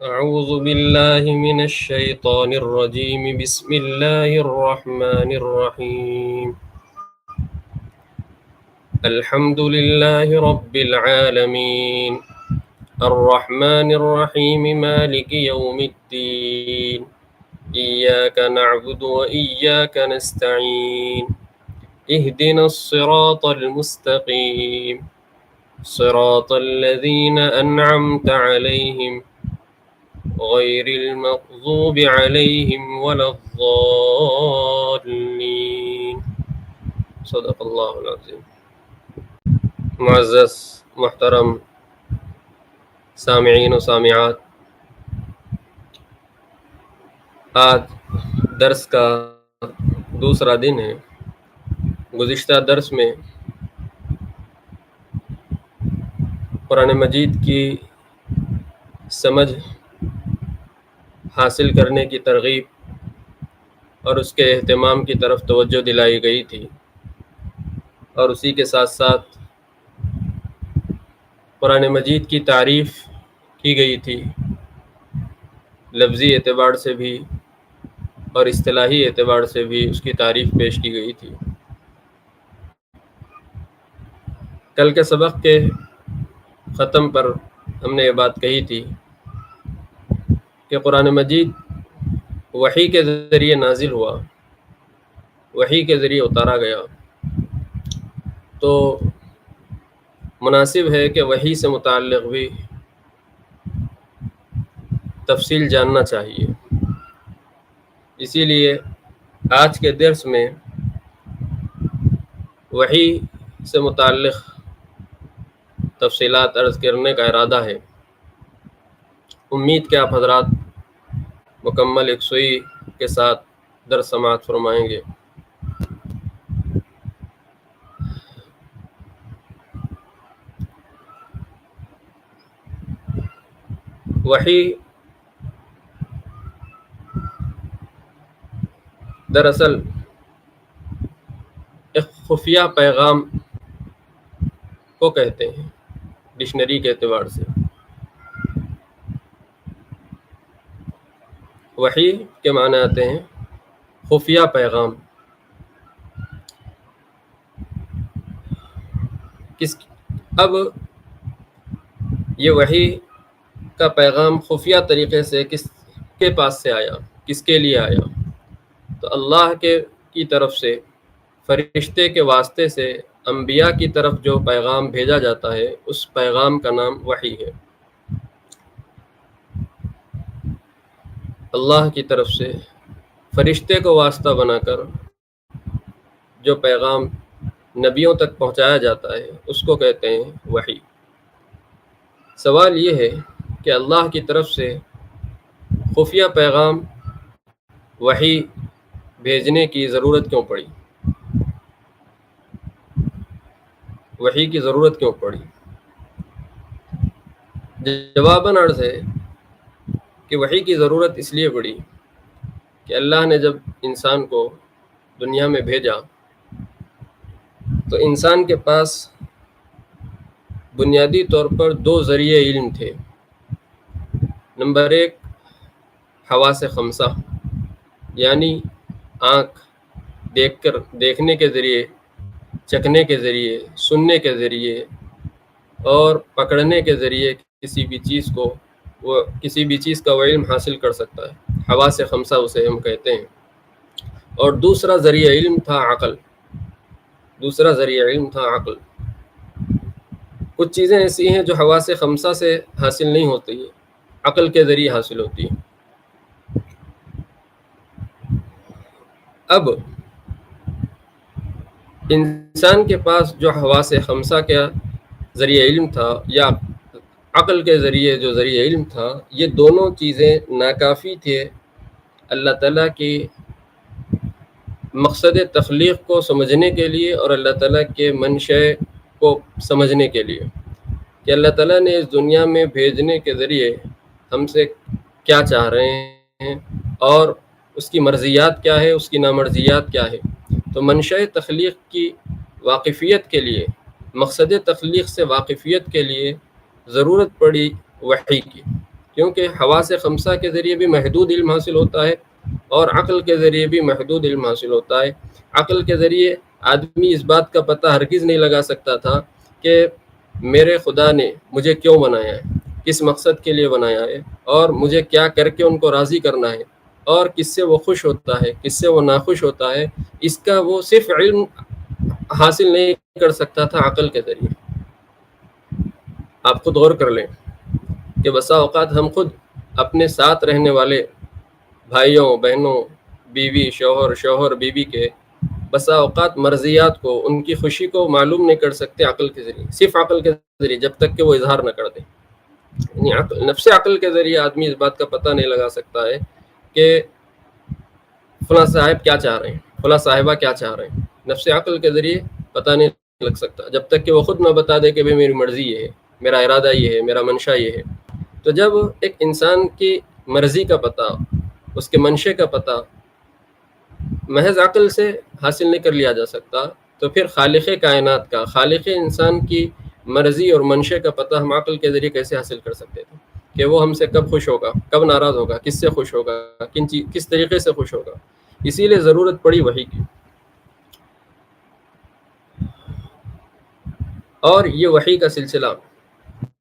أعوذ بالله من الشيطان الرجيم بسم الله الرحمن الرحيم الحمد لله رب العالمين الرحمن الرحيم مالك يوم الدين إياك نعبد وإياك نستعين اهدنا الصراط المستقيم صراط الذين أنعمت عليهم غير المغضوب عليهم ولا الضالين صدق اللہ العظیم۔ معزز محترم سامعین و سامعات، آج درس کا دوسرا دن ہے۔ گزشتہ درس میں قرآن مجید کی سمجھ حاصل کرنے کی ترغیب اور اس کے اہتمام کی طرف توجہ دلائی گئی تھی، اور اسی کے ساتھ ساتھ قرآن مجید کی تعریف کی گئی تھی، لفظی اعتبار سے بھی اور اصطلاحی اعتبار سے بھی اس کی تعریف پیش کی گئی تھی۔ کل کے سبق کے ختم پر ہم نے یہ بات کہی تھی کہ قرآن مجید وحی کے ذریعے نازل ہوا، وحی کے ذریعے اتارا گیا، تو مناسب ہے کہ وحی سے متعلق بھی تفصیل جاننا چاہیے۔ اسی لیے آج کے درس میں وحی سے متعلق تفصیلات عرض کرنے کا ارادہ ہے۔ امید کہ آپ حضرات مکمل یکسوئی کے ساتھ درس سماعت فرمائیں گے۔ وحی دراصل ایک خفیہ پیغام کو کہتے ہیں ڈکشنری کے اعتبار سے۔ وحی کے معنی آتے ہیں خفیہ پیغام۔ اب یہ وحی کا پیغام خفیہ طریقے سے کس کے پاس سے آیا، کس کے لیے آیا؟ تو اللہ کی طرف سے فرشتے کے واسطے سے انبیاء کی طرف جو پیغام بھیجا جاتا ہے اس پیغام کا نام وحی ہے۔ اللہ کی طرف سے فرشتے کو واسطہ بنا کر جو پیغام نبیوں تک پہنچایا جاتا ہے اس کو کہتے ہیں وحی۔ سوال یہ ہے کہ اللہ کی طرف سے خفیہ پیغام وحی بھیجنے کی ضرورت کیوں پڑی؟ وحی کی ضرورت کیوں پڑی؟ جواباً عرض ہے کہ وحی کی ضرورت اس لیے پڑی کہ اللہ نے جب انسان کو دنیا میں بھیجا تو انسان کے پاس بنیادی طور پر دو ذریعے علم تھے۔ نمبر ایک حواس خمسہ، یعنی آنکھ دیکھنے کے ذریعے، چکھنے کے ذریعے، سننے کے ذریعے اور پکڑنے کے ذریعے کسی بھی چیز کا وہ علم حاصل کر سکتا ہے۔ حواس خمسہ اسے ہم کہتے ہیں۔ اور دوسرا ذریعہ علم تھا عقل۔ کچھ چیزیں ایسی ہیں جو حواس خمسہ سے حاصل نہیں ہوتی ہیں، عقل کے ذریعے حاصل ہوتی ہیں۔ اب انسان کے پاس جو حواس خمسہ کا ذریعہ علم تھا یا عقل کے ذریعے جو ذریعہ علم تھا، یہ دونوں چیزیں ناکافی تھے اللہ تعالیٰ کی مقصد تخلیق کو سمجھنے کے لیے اور اللہ تعالیٰ کے منشأ کو سمجھنے کے لیے کہ اللہ تعالیٰ نے اس دنیا میں بھیجنے کے ذریعے ہم سے کیا چاہ رہے ہیں اور اس کی مرضیات کیا ہے، اس کی نامرضیات کیا ہے۔ تو منشأ تخلیق کی واقفیت کے لیے، مقصد تخلیق سے واقفیت کے لیے ضرورت پڑی وحی کی۔ کیونکہ حواس خمسہ کے ذریعے بھی محدود علم حاصل ہوتا ہے اور عقل کے ذریعے بھی محدود علم حاصل ہوتا ہے۔ عقل کے ذریعے آدمی اس بات کا پتہ ہرگز نہیں لگا سکتا تھا کہ میرے خدا نے مجھے کیوں بنایا ہے، کس مقصد کے لیے بنایا ہے، اور مجھے کیا کر کے ان کو راضی کرنا ہے، اور کس سے وہ خوش ہوتا ہے، کس سے وہ ناخوش ہوتا ہے۔ اس کا وہ صرف علم حاصل نہیں کر سکتا تھا عقل کے ذریعے۔ آپ خود غور کر لیں کہ بسا اوقات ہم خود اپنے ساتھ رہنے والے بھائیوں بہنوں، بیوی شوہر بیوی کے بسا اوقات مرضیات کو، ان کی خوشی کو معلوم نہیں کر سکتے عقل کے ذریعے، صرف عقل کے ذریعے، جب تک کہ وہ اظہار نہ کر دیں۔ یعنی نفس عقل کے ذریعے آدمی اس بات کا پتہ نہیں لگا سکتا ہے کہ فلاں صاحب کیا چاہ رہے ہیں، فلاں صاحبہ کیا چاہ رہے ہیں۔ نفس عقل کے ذریعے پتہ نہیں لگ سکتا جب تک کہ وہ خود نہ بتا دے کہ میری مرضی یہ ہے، میرا ارادہ یہ ہے، میرا منشا یہ ہے۔ تو جب ایک انسان کی مرضی کا پتہ، اس کے منشے کا پتہ محض عقل سے حاصل نہیں کر لیا جا سکتا، تو پھر خالق کائنات کا، خالق انسان کی مرضی اور منشے کا پتہ ہم عقل کے ذریعے کیسے حاصل کر سکتے تھے کہ وہ ہم سے کب خوش ہوگا، کب ناراض ہوگا، کس سے خوش ہوگا، کس طریقے سے خوش ہوگا۔ اسی لیے ضرورت پڑی وحی کی، اور یہ وحی کا سلسلہ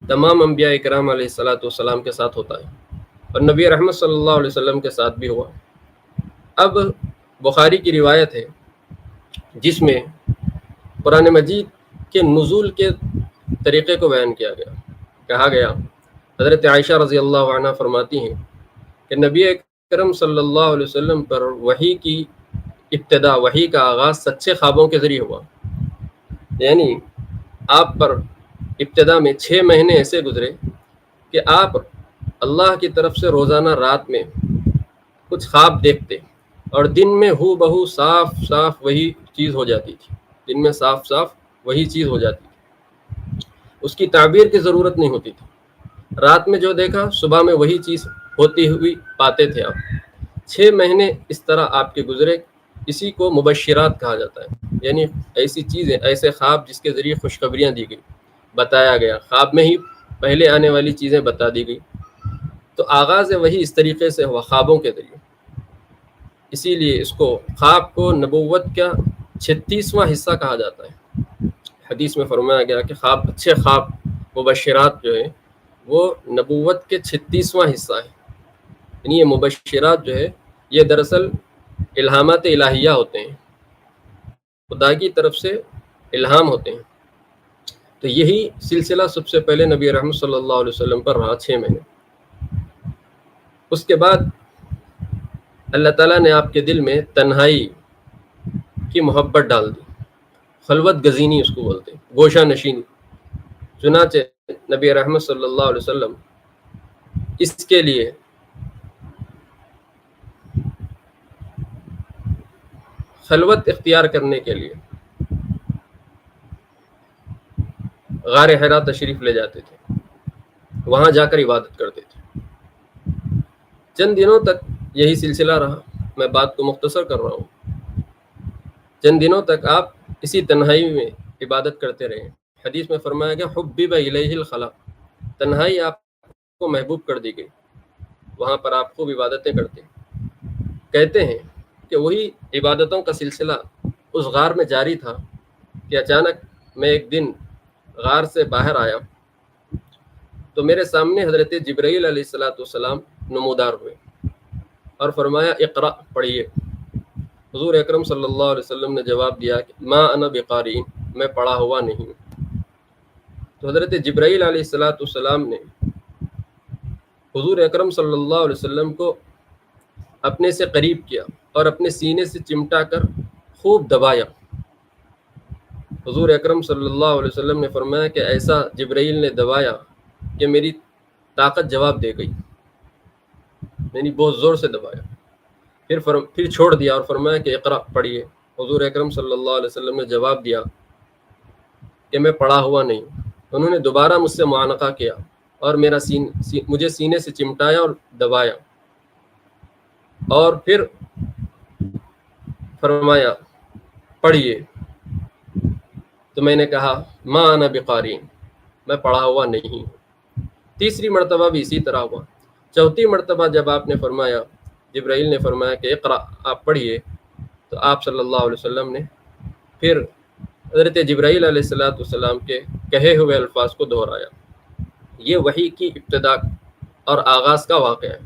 تمام انبیاء اکرام علیہ السلام کے ساتھ ہوتا ہے، اور نبی رحمت صلی اللہ علیہ وسلم کے ساتھ بھی ہوا۔ اب بخاری کی روایت ہے جس میں قرآن مجید کے نزول کے طریقے کو بیان کیا گیا، کہا گیا، حضرت عائشہ رضی اللہ عنہ فرماتی ہیں کہ نبی اکرم صلی اللہ علیہ وسلم پر وحی کی ابتدا، وحی کا آغاز سچے خوابوں کے ذریعے ہوا۔ یعنی آپ پر ابتدا میں 6 مہینے ایسے گزرے کہ آپ اللہ کی طرف سے روزانہ رات میں کچھ خواب دیکھتے، اور دن میں ہو بہو صاف صاف وہی چیز ہو جاتی تھی، دن میں صاف صاف وہی چیز ہو جاتی تھی، اس کی تعبیر کی ضرورت نہیں ہوتی تھی۔ رات میں جو دیکھا صبح میں وہی چیز ہوتی ہوئی پاتے تھے آپ۔ 6 مہینے اس طرح آپ کے گزرے، اسی کو مبشرات کہا جاتا ہے، یعنی ایسی چیزیں، ایسے خواب جس کے ذریعے خوشخبریاں دی گئی، بتایا گیا، خواب میں ہی پہلے آنے والی چیزیں بتا دی گئی۔ تو آغاز وہی اس طریقے سے ہوا، خوابوں کے ذریعے۔ اسی لیے اس کو، خواب کو، نبوت کا 36واں حصہ کہا جاتا ہے۔ حدیث میں فرمایا گیا کہ خواب، اچھے خواب، مبشرات جو ہے وہ نبوت کے 36واں حصہ ہے۔ یعنی یہ مبشرات جو ہے یہ دراصل الہامات الہیہ ہوتے ہیں، خدا کی طرف سے الہام ہوتے ہیں۔ تو یہی سلسلہ سب سے پہلے نبی رحمت صلی اللہ علیہ وسلم پر رہا 6 مہینے۔ اس کے بعد اللہ تعالیٰ نے آپ کے دل میں تنہائی کی محبت ڈال دی، خلوت گزینی اس کو بولتے ہیں، گوشہ نشینی۔ چنانچہ نبی رحمت صلی اللہ علیہ وسلم اس کے لیے خلوت اختیار کرنے کے لیے غار حرا تشریف لے جاتے تھے، وہاں جا کر عبادت کرتے تھے۔ چند دنوں تک یہی سلسلہ رہا، میں بات کو مختصر کر رہا ہوں۔ چند دنوں تک آپ اسی تنہائی میں عبادت کرتے رہے۔ حدیث میں فرمایا گیا حبب الیہ الخلا، تنہائی آپ کو محبوب کر دی گئی، وہاں پر آپ خوب عبادتیں کرتے۔ کہتے ہیں کہ وہی عبادتوں کا سلسلہ اس غار میں جاری تھا کہ اچانک میں ایک دن غار سے باہر آیا تو میرے سامنے حضرت جبرائیل علیہ السلام نمودار ہوئے اور فرمایا اقرأ، پڑھیے۔ حضور اکرم صلی اللہ علیہ وسلم نے جواب دیا کہ ما انا بقاری، میں پڑھا ہوا نہیں ہوں۔ تو حضرت جبرائیل علیہ السلام نے حضور اکرم صلی اللہ علیہ وسلم کو اپنے سے قریب کیا اور اپنے سینے سے چمٹا کر خوب دبایا۔ حضور اکرم صلی اللہ علیہ وسلم نے فرمایا کہ ایسا جبرائیل نے دبایا کہ میری طاقت جواب دے گئی، یعنی بہت زور سے دبایا۔ پھر چھوڑ دیا اور فرمایا کہ اقرأ، پڑھیے۔ حضور اکرم صلی اللہ علیہ وسلم نے جواب دیا کہ میں پڑھا ہوا نہیں۔ انہوں نے دوبارہ مجھ سے معانقہ کیا اور مجھے سینے سے چمٹایا اور دبایا، اور پھر فرمایا پڑھیے۔ تو میں نے کہا ما انا بقاری، میں پڑھا ہوا نہیں ہوں۔ تیسری مرتبہ بھی اسی طرح ہوا، چوتھی مرتبہ جب آپ نے فرمایا، جبرائیل نے فرمایا کہ اقرا، آپ پڑھیے، تو آپ صلی اللہ علیہ وسلم نے پھر حضرت جبرائیل علیہ السلام کے کہے ہوئے الفاظ کو دہرایا۔ یہ وحی کی ابتدا اور آغاز کا واقعہ ہے۔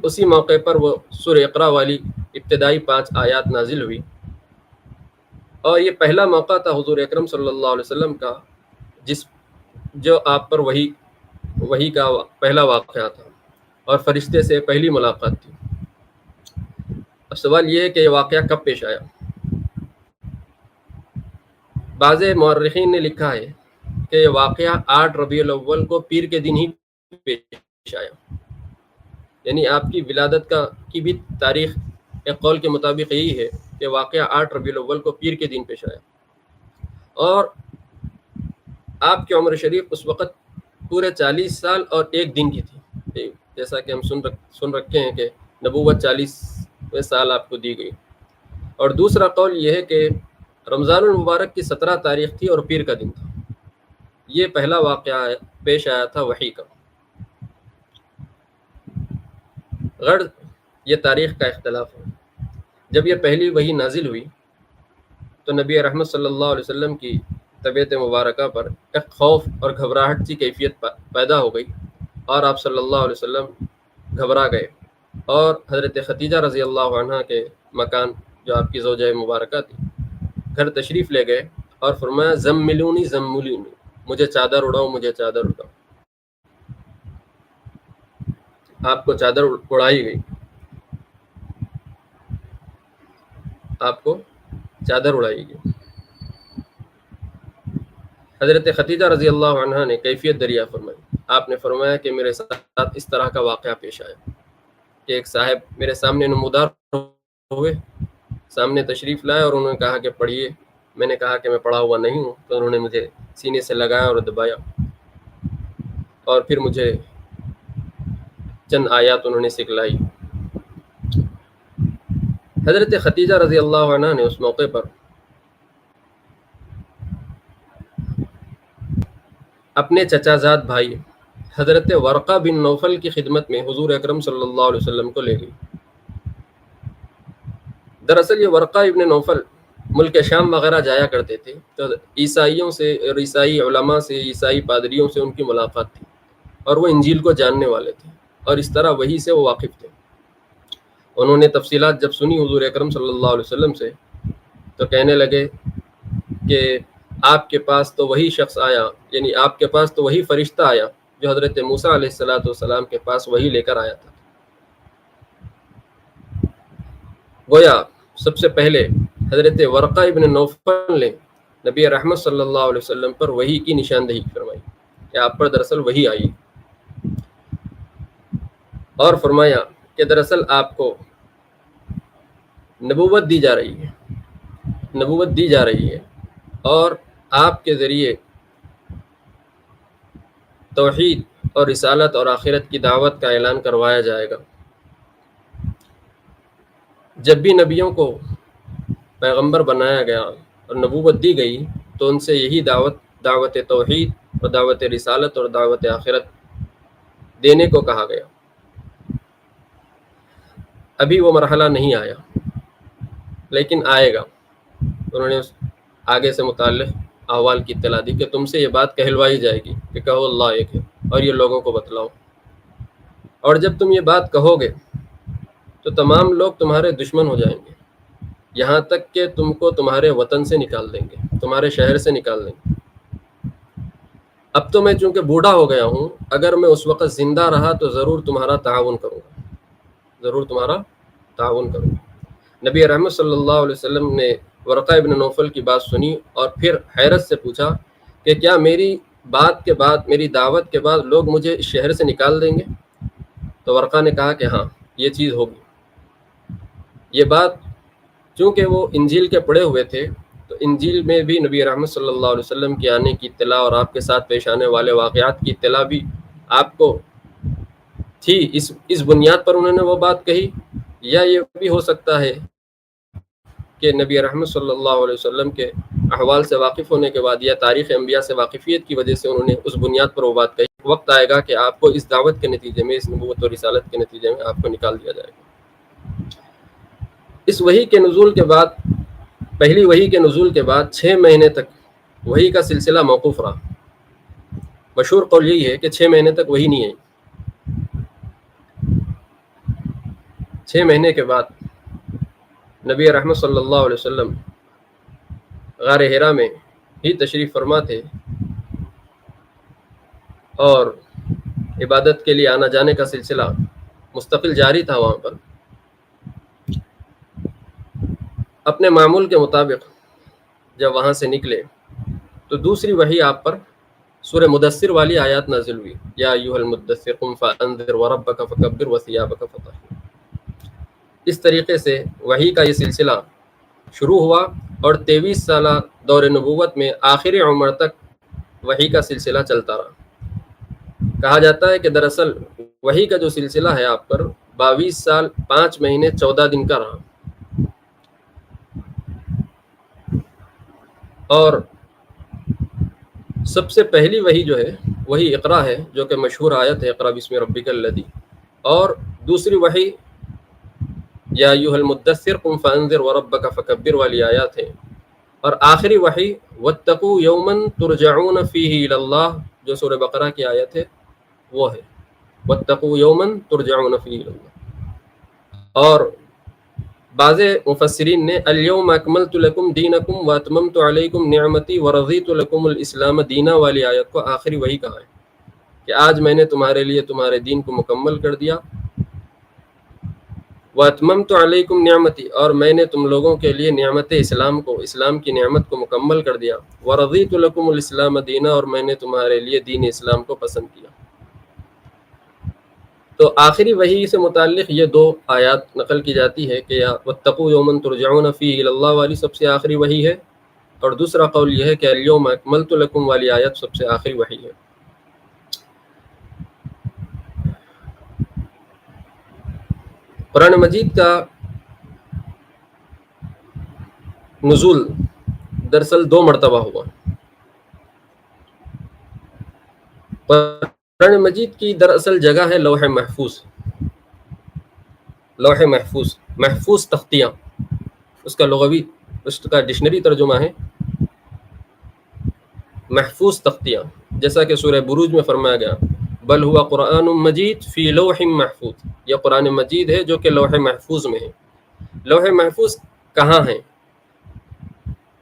اسی موقع پر وہ سورہ اقرا والی ابتدائی 5 آیات نازل ہوئی، اور یہ پہلا موقع تھا حضور اکرم صلی اللہ علیہ وسلم کا جو آپ پر وحی کا پہلا واقعہ تھا اور فرشتے سے پہلی ملاقات تھی۔ اب سوال یہ ہے کہ یہ واقعہ کب پیش آیا؟ بعض مورخین نے لکھا ہے کہ یہ واقعہ 8 ربیع الاول کو پیر کے دن ہی پیش آیا، یعنی آپ کی ولادت کی بھی تاریخ ایک قول کے مطابق یہی ہے کہ واقعہ 8 ربیع الاول کو پیر کے دن پیش آیا، اور آپ کی عمر شریف اس وقت پورے 40 سال اور 1 دن کی تھی، جیسا کہ ہم سن رکھے ہیں کہ نبوت 40 سال آپ کو دی گئی۔ اور دوسرا قول یہ ہے کہ رمضان المبارک کی 17 تاریخ تھی اور پیر کا دن تھا۔ یہ پہلا واقعہ پیش آیا تھا وحی کا۔ غرض یہ تاریخ کا اختلاف ہے۔ جب یہ پہلی وحی نازل ہوئی تو نبی رحمت صلی اللہ علیہ وسلم کی طبیعت مبارکہ پر ایک خوف اور گھبراہٹ سی کیفیت پیدا ہو گئی، اور آپ صلی اللہ علیہ وسلم گھبرا گئے، اور حضرت خدیجہ رضی اللہ عنہ کے مکان، جو آپ کی زوجہ مبارکہ تھی، گھر تشریف لے گئے اور فرمایا زملونی زملونی، مجھے چادر اڑاؤ، مجھے چادر اڑاؤ۔ آپ کو چادر اڑائی گئی، آپ کو چادر اڑائی گئی۔ حضرت خدیجہ رضی اللہ عنہ نے کیفیت دریا فرمائی۔ آپ نے فرمایا کہ میرے ساتھ اس طرح کا واقعہ پیش آیا کہ ایک صاحب میرے سامنے نمودار ہوئے، سامنے تشریف لائے اور انہوں نے کہا کہ پڑھیے۔ میں نے کہا کہ میں پڑھا ہوا نہیں ہوں، تو انہوں نے مجھے سینے سے لگایا اور دبایا، اور پھر مجھے چند آیات انہوں نے سکھلائی۔ حضرت خدیجہ رضی اللہ عنہ نے اس موقع پر اپنے چچا زاد بھائی حضرت ورقہ بن نوفل کی خدمت میں حضور اکرم صلی اللہ علیہ وسلم کو لے گئی۔ دراصل یہ ورقہ ابن نوفل ملک شام وغیرہ جایا کرتے تھے، تو عیسائیوں سے اور عیسائی علماء سے، عیسائی پادریوں سے ان کی ملاقات تھی، اور وہ انجیل کو جاننے والے تھے، اور اس طرح وحی سے وہ واقف تھے۔ انہوں نے تفصیلات جب سنی حضور اکرم صلی اللہ علیہ وسلم سے، تو کہنے لگے کہ آپ کے پاس تو وہی شخص آیا، یعنی آپ کے پاس تو وہی فرشتہ آیا جو حضرت موسیٰ علیہ السلام کے پاس وہی لے کر آیا تھا۔ گویا سب سے پہلے حضرت ورقہ ابن نوفل نے نبی رحمت صلی اللہ علیہ وسلم پر وحی کی نشاندہی فرمائی کہ آپ پر دراصل وحی آئی، اور فرمایا کہ دراصل آپ کو نبوت دی جا رہی ہے، اور آپ کے ذریعے توحید اور رسالت اور آخرت کی دعوت کا اعلان کروایا جائے گا۔ جب بھی نبیوں کو پیغمبر بنایا گیا اور نبوت دی گئی، تو ان سے یہی دعوت توحید اور دعوت رسالت اور دعوت آخرت دینے کو کہا گیا۔ ابھی وہ مرحلہ نہیں آیا، لیکن آئے گا۔ انہوں نے آگے سے متعلق احوال کی اطلاع دی کہ تم سے یہ بات کہلوائی جائے گی کہ کہو اللہ ایک ہے، اور یہ لوگوں کو بتلاؤ، اور جب تم یہ بات کہو گے تو تمام لوگ تمہارے دشمن ہو جائیں گے، یہاں تک کہ تم کو تمہارے وطن سے نکال دیں گے، تمہارے شہر سے نکال دیں گے۔ اب تو میں چونکہ بوڑھا ہو گیا ہوں، اگر میں اس وقت زندہ رہا تو ضرور تمہارا تعاون کروں گا۔ نبی رحمت صلی اللہ علیہ وسلم نے ورقہ ابن نوفل کی بات سنی، اور پھر حیرت سے پوچھا کہ کیا میری بات کے بعد، میری دعوت کے بعد لوگ مجھے اس شہر سے نکال دیں گے؟ تو ورقہ نے کہا کہ ہاں، یہ چیز ہوگی۔ یہ بات چونکہ وہ انجیل کے پڑھے ہوئے تھے، تو انجیل میں بھی نبی رحمت صلی اللہ علیہ وسلم کے آنے کی اطلاع اور آپ کے ساتھ پیش آنے والے واقعات کی اطلاع بھی آپ کو تھی۔ اس بنیاد پر انہوں نے وہ بات کہی، یا یہ بھی ہو سکتا ہے کہ نبی رحمت صلی اللہ علیہ وسلم کے احوال سے واقف ہونے کے بعد یا تاریخ انبیاء سے واقفیت کی وجہ سے انہوں نے اس بنیاد پر وہ بات کہی۔ وقت آئے گا کہ آپ کو اس دعوت کے نتیجے میں، اس نبوت و رسالت کے نتیجے میں آپ کو نکال دیا جائے گا۔ اس وحی کے نزول کے بعد، پہلی وحی کے نزول کے بعد 6 مہینے تک وحی کا سلسلہ موقوف رہا۔ مشہور قول یہی ہے کہ 6 مہینے تک وحی نہیں آئی۔ 6 مہینے کے بعد نبی رحمت صلی اللہ علیہ وسلم غار حرا میں ہی تشریف فرما تھے اور عبادت کے لیے آنا جانے کا سلسلہ مستقل جاری تھا۔ وہاں پر اپنے معمول کے مطابق جب وہاں سے نکلے تو دوسری وحی آپ پر سورہ مدثر والی آیات نازل ہوئی، یا ایھا المدثر قم فانذر وربک فکبر وثیابک فطہر۔ اس طریقے سے وحی کا یہ سلسلہ شروع ہوا اور 23 سالہ دور نبوت میں آخری عمر تک وحی کا سلسلہ چلتا رہا۔ کہا جاتا ہے کہ دراصل وحی کا جو سلسلہ ہے آپ پر 22 سال 5 مہینے 14 دن کا رہا، اور سب سے پہلی وحی جو ہے وہی اقرا ہے، جو کہ مشہور آیت ہے اقرا بسم ربک الذی، اور دوسری وحی یا ایھا المدثر قم فانذر وربک فکبر والی آیات ہیں، اور آخری وحی واتقوا یوما ترجعون فیہ الی اللہ جو سورہ بقرہ کی آیت ہے وہ ہے، واتقوا یوما ترجعون فیہ الی اللہ۔ اور بعض مفسرین نے الیوم اکملت لکم دینکم واتممت علیکم نعمتی ورضیت لکم الاسلام دینا والی آیت کو آخری وحی کہا ہے کہ آج میں نے تمہارے لیے تمہارے دین کو مکمل کر دیا، واتممت علیکم نعمتی، اور میں نے تم لوگوں کے لیے نعمت اسلام کو، اسلام کی نعمت کو مکمل کر دیا، ورضیت لکم الاسلام دینا، اور میں نے تمہارے لیے دین اسلام کو پسند کیا۔ تو آخری وحی سے متعلق یہ 2 آیات نقل کی جاتی ہے کہ واتقوا یوما ترجعون فیہ الی اللہ والی سب سے آخری وحی ہے، اور دوسرا قول یہ ہے کہ الیوم اکملت لکم والی آیت سب سے آخری وحی ہے۔ قرآن مجید کا نزول دراصل 2 مرتبہ ہوا۔ قرآن مجید کی دراصل جگہ ہے لوح محفوظ، لوح محفوظ، محفوظ تختیاں، اس کا لغوی، اس کا ڈکشنری ترجمہ ہے محفوظ تختیاں، جیسا کہ سورہ بروج میں فرمایا گیا بل ہوا قرآن مجید فی لوح محفوظ، یہ قرآن مجید ہے جو کہ لوح محفوظ میں ہے۔ لوح محفوظ کہاں ہے؟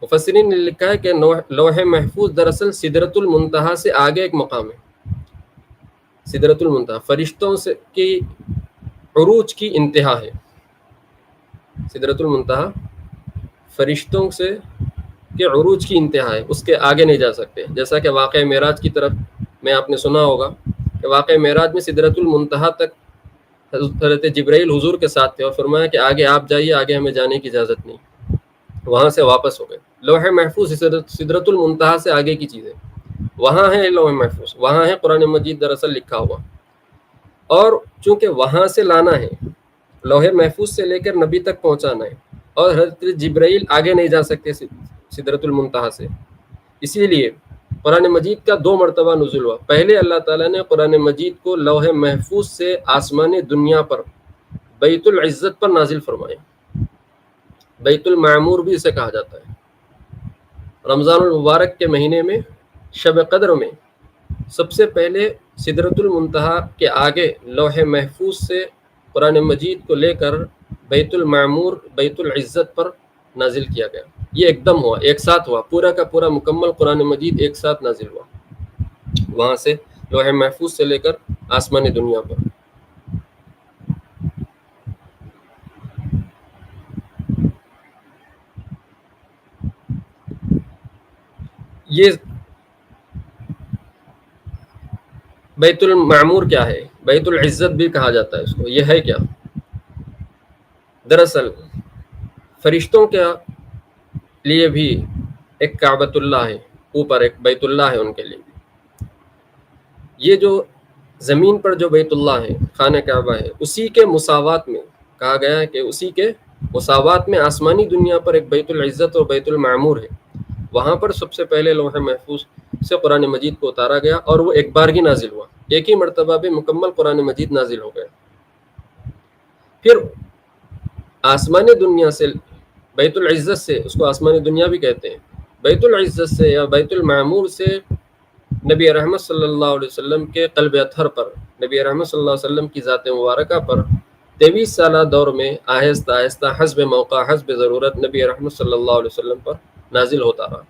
مفسرین نے لکھا ہے کہ لوح محفوظ دراصل سدرۃ المنتہا سے آگے ایک مقام ہے۔ سدرۃ المنتہا فرشتوں سے کی عروج کی انتہا ہے۔ سدرۃ المنتہا فرشتوں سے کے عروج کی انتہا ہے، اس کے آگے نہیں جا سکتے، جیسا کہ واقعہ معراج کی طرف میں آپ نے سنا ہوگا کہ واقعہ معراج میں سدرۃ المنتہا تک حضرت جبرائیل حضور کے ساتھ تھے اور فرمایا کہ آگے آپ جائیے، آگے ہمیں جانے کی اجازت نہیں، وہاں سے واپس ہو گئے۔ لوح محفوظ سدرۃ المنتہا سے آگے کی چیز ہے، وہاں ہے لوح محفوظ، وہاں ہے قرآن مجید دراصل لکھا ہوا، اور چونکہ وہاں سے لانا ہے، لوح محفوظ سے لے کر نبی تک پہنچانا ہے، اور حضرت جبرائیل آگے نہیں جا سکتے سدرۃ المنتہا سے، اسی لیے قرآن مجید کا 2 مرتبہ نزول ہوا۔ پہلے اللہ تعالیٰ نے قرآن مجید کو لوح محفوظ سے آسمان دنیا پر بیت العزت پر نازل فرمایا، بیت المعمور بھی اسے کہا جاتا ہے۔ رمضان المبارک کے مہینے میں شب قدر میں سب سے پہلے سدرۃ المنتہا کے آگے لوح محفوظ سے قرآن مجید کو لے کر بیت المعمور، بیت العزت پر نازل کیا گیا۔ یہ ایک دم ہوا، ایک ساتھ ہوا، پورا کا پورا مکمل قرآن مجید ایک ساتھ نازل ہوا، وہاں سے لوح محفوظ سے لے کر آسمان دنیا پر۔ یہ بیت المعمور کیا ہے؟ بیت العزت بھی کہا جاتا ہے اس کو، یہ ہے کیا؟ دراصل فرشتوں کے لیے بھی ایک کعبۃ اللہ ہے، اوپر ایک بیت اللہ ہے ان کے لیے بھی۔ یہ جو زمین پر جو بیت اللہ ہے، خانہ کعبہ ہے، اسی کے مساوات میں کہا گیا ہے کہ اسی کے مساوات میں آسمانی دنیا پر ایک بیت العزت اور بیت المعمور ہے، وہاں پر سب سے پہلے لوح محفوظ سے قرآن مجید کو اتارا گیا اور وہ ایک بار ہی نازل ہوا، ایک ہی مرتبہ میں مکمل قرآن مجید نازل ہو گیا۔ پھر آسمانی دنیا سے، بیت العزت سے، اس کو آسمانی دنیا بھی کہتے ہیں، بیت العزت سے یا بیت المعمور سے نبی رحمت صلی اللہ علیہ وسلم کے قلب اطہر پر، نبی رحمت صلی اللہ علیہ وسلم کی ذات مبارکہ پر 23 سالہ دور میں آہستہ آہستہ حسب موقع حسب ضرورت نبی رحمت صلی اللہ علیہ وسلم پر نازل ہوتا رہا۔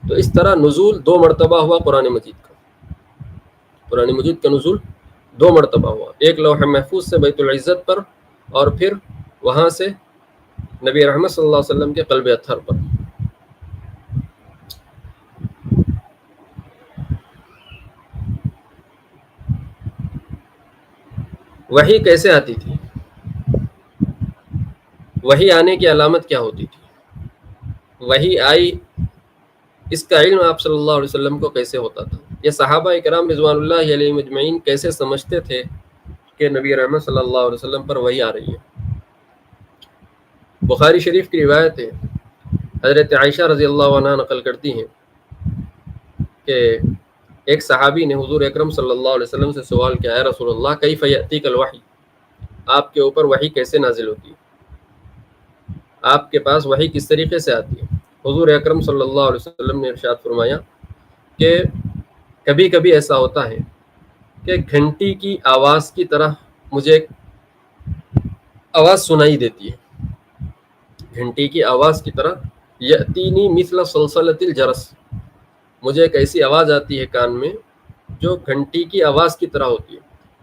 تو اس طرح نزول 2 مرتبہ ہوا قرآن مجید کا، قرآن مجید کا نزول 2 مرتبہ ہوا، ایک لوح محفوظ سے بیت العزت پر، اور پھر وہاں سے نبی رحمت صلی اللہ علیہ وسلم کے قلب اطہر پر۔ وحی کیسے آتی تھی؟ وحی آنے کی علامت کیا ہوتی تھی؟ وحی آئی، اس کا علم آپ صلی اللہ علیہ وسلم کو کیسے ہوتا تھا؟ یہ صحابہ کرام رضوان اللہ علیہم اجمعین کیسے سمجھتے تھے کہ نبی رحمت صلی اللہ علیہ وسلم پر وحی آ رہی ہے؟ بخاری شریف کی روایت ہے، حضرت عائشہ رضی اللہ عنہ نقل کرتی ہیں کہ ایک صحابی نے حضور اکرم صلی اللہ علیہ وسلم سے سوال کیا، اے رسول اللہ کیف یأتیک الوحی، آپ کے اوپر وحی کیسے نازل ہوتی ہے، آپ کے پاس وحی کس طریقے سے آتی ہے؟ حضور اکرم صلی اللہ علیہ وسلم نے ارشاد فرمایا کہ کبھی کبھی ایسا ہوتا ہے کہ گھنٹی کی آواز کی طرح مجھے ایک آواز سنائی دیتی ہے، گھنٹی کی آواز کی طرح، یأتینی مثل سلسلۃ الجرس، مجھے ایک ایسی آواز آتی ہے کان میں جو گھنٹی کی آواز کی طرح ہوتی ہے۔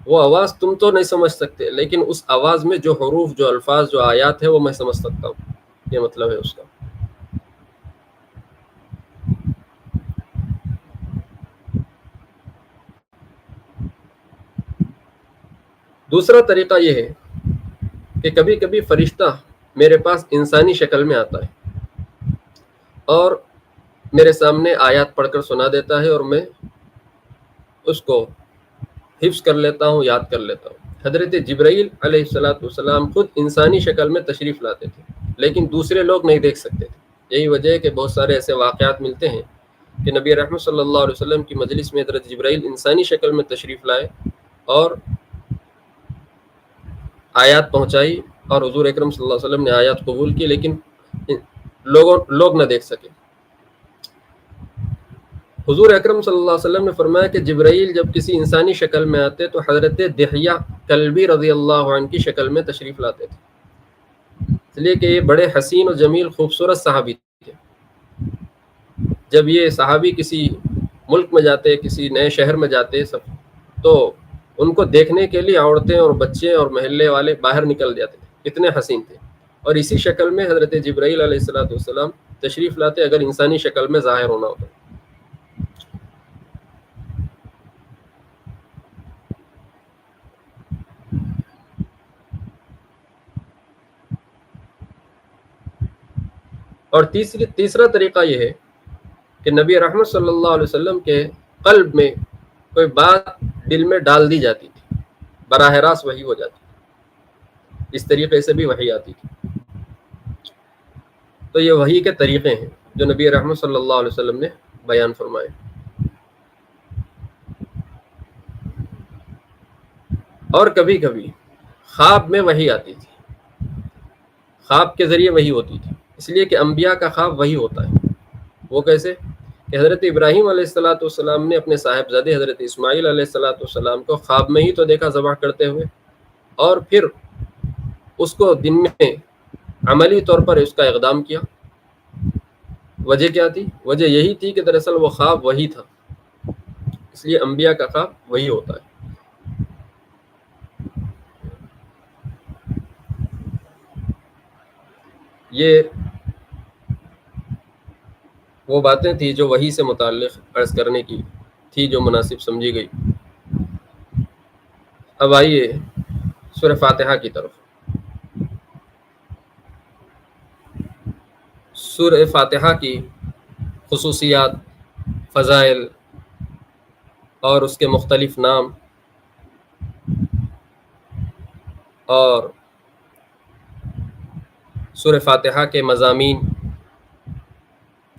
وہ آواز تم تو نہیں سمجھ سکتے، لیکن اس آواز میں جو حروف، جو الفاظ، جو آیات ہے وہ میں سمجھ سکتا ہوں، یہ مطلب ہے اس کا۔ دوسرا طریقہ یہ ہے کہ کبھی کبھی فرشتہ میرے پاس انسانی شکل میں آتا ہے اور میرے سامنے آیات پڑھ کر سنا دیتا ہے اور میں اس کو حفظ کر لیتا ہوں، یاد کر لیتا ہوں۔ حضرت جبرائیل علیہ السلام خود انسانی شکل میں تشریف لاتے تھے، لیکن دوسرے لوگ نہیں دیکھ سکتے تھے۔ یہی وجہ ہے کہ بہت سارے ایسے واقعات ملتے ہیں کہ نبی رحمت صلی اللہ علیہ وسلم کی مجلس میں حضرت جبرائیل انسانی شکل میں تشریف لائے اور آیات پہنچائی، اور حضور اکرم صلی اللہ علیہ وسلم نے آیات قبول کی، لیکن لوگ نہ دیکھ سکے۔ حضور اکرم صلی اللہ علیہ وسلم نے فرمایا کہ جبرائیل جب کسی انسانی شکل میں آتے تو حضرت دحیہ کلبی رضی اللہ عنہ کی شکل میں تشریف لاتے تھے، اس لیے کہ یہ بڑے حسین و جمیل خوبصورت صحابی تھے۔ جب یہ صحابی کسی ملک میں جاتے، کسی نئے شہر میں جاتے سب، تو ان کو دیکھنے کے لیے عورتیں اور بچے اور محلے والے باہر نکل جاتے تھے، اتنے حسین تھے، اور اسی شکل میں حضرت جبرائیل علیہ السلام تشریف لاتے اگر انسانی شکل میں ظاہر ہونا ہوتا۔ اور تیسرا طریقہ یہ ہے کہ نبی رحمت صلی اللہ علیہ وسلم کے قلب میں کوئی بات دل میں ڈال دی جاتی تھی، براہ راست وحی ہو جاتی تھی، اس طریقے سے بھی وحی آتی تھی۔ تو یہ وحی کے طریقے ہیں جو نبی رحمت صلی اللہ علیہ وسلم نے بیان فرمائے۔ اور کبھی کبھی خواب میں وحی آتی تھی، خواب کے ذریعے وحی ہوتی تھی، اس لیے کہ انبیاء کا خواب وحی ہوتا ہے۔ وہ کیسے کہ حضرت ابراہیم علیہ السلام نے اپنے صاحبزادے حضرت اسماعیل علیہ السلام کو خواب میں ہی تو دیکھا ذبح کرتے ہوئے، اور پھر اس کو دن میں عملی طور پر اس کا اقدام کیا۔ وجہ کیا تھی؟ وجہ یہی تھی کہ دراصل وہ خواب وہی تھا، اس لیے انبیاء کا خواب وہی ہوتا ہے۔ یہ وہ باتیں تھیں جو وحی سے متعلق عرض کرنے کی تھی، جو مناسب سمجھی گئی۔ اب آئیے سورہ فاتحہ کی طرف۔ سورہ فاتحہ کی خصوصیات، فضائل اور اس کے مختلف نام اور سورہ فاتحہ کے مضامین